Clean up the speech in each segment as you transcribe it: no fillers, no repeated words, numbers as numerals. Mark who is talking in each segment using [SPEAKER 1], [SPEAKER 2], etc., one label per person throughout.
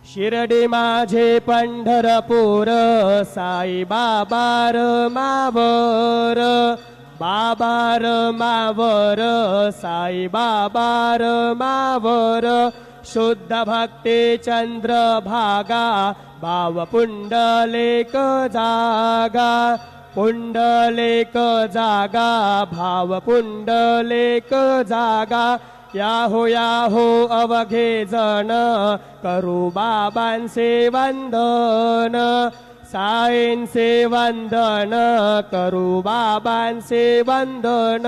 [SPEAKER 1] शिर्डी माझे पंढरपूर साई बाबार मावर बाबार मावर साई बाबार मावर शुद्ध भक्ती चंद्र भागा भाव पुंडलेक जागा पुंडलेक जागा भाव पुंडलेक जागा याहो अवघे जण करू बाबांचे वंदन साईंचे वंदन करू बाबांचे वंदन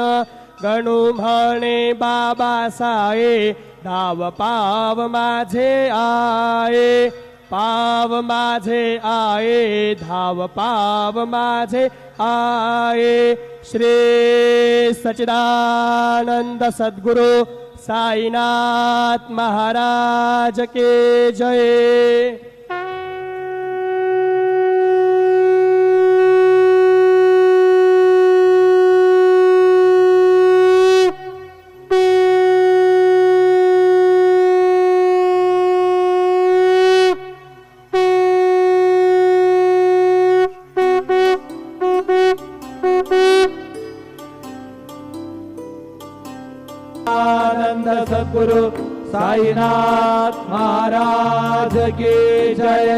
[SPEAKER 1] गणू म्हणे बाबा साई धाव पाव माझे आये पाव माझे आये धाव पाव माझे आये श्री सच्चिदानंद सद्गुरु साईनाथ महाराज के जय।
[SPEAKER 2] आनंद सद्गुरु साईनाथ महाराज की जय।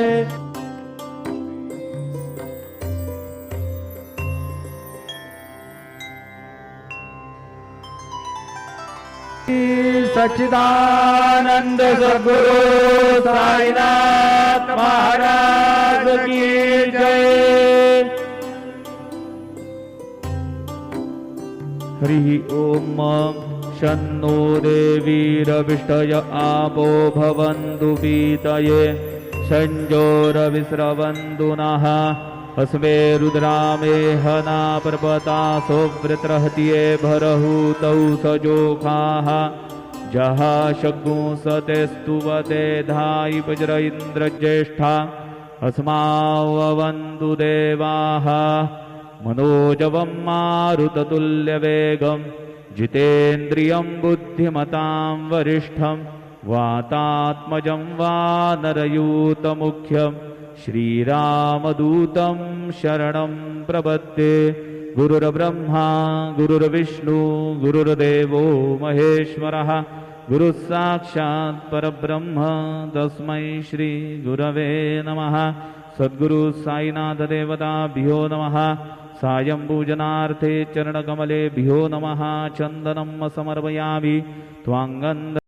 [SPEAKER 2] सच्चिदानंद सद्गुरु साईनाथ महाराज की जय। हरि ओम शन्नो देवीरविष्टय आपो भवन्तु पीतये संजोरविस्रवन्तु नः अस्मे रुद्रामे हना पर्वतासो वृत्रहत्ये भरहूतौ सजोखाः जहा शग्गुंसते स्तुवते धायि वज्र इन्द्रज्येष्ठा अस्मावन्तु देवाः मनोजवं मारुततुल्यवेगम् जितेन्द्रियं बुद्धिमतां वरिष्ठं वातात्मजं वानरयूतमुख्यं श्रीरामदूतं शरणं प्रपद्ये। गुरुर्ब्रह्मा गुरुर्विष्णु गुरुर्देवो महेश्वरः गुरुः साक्षात् परब्रह्म तस्मै श्री गुरवे नमः। सद्गुरु साईनाथ देवताभ्यो नमः। सायं पूजनार्थे चरणकमलेभ्यो नमः। चन्दनं समर्पयामि त्वाङ्गन्ध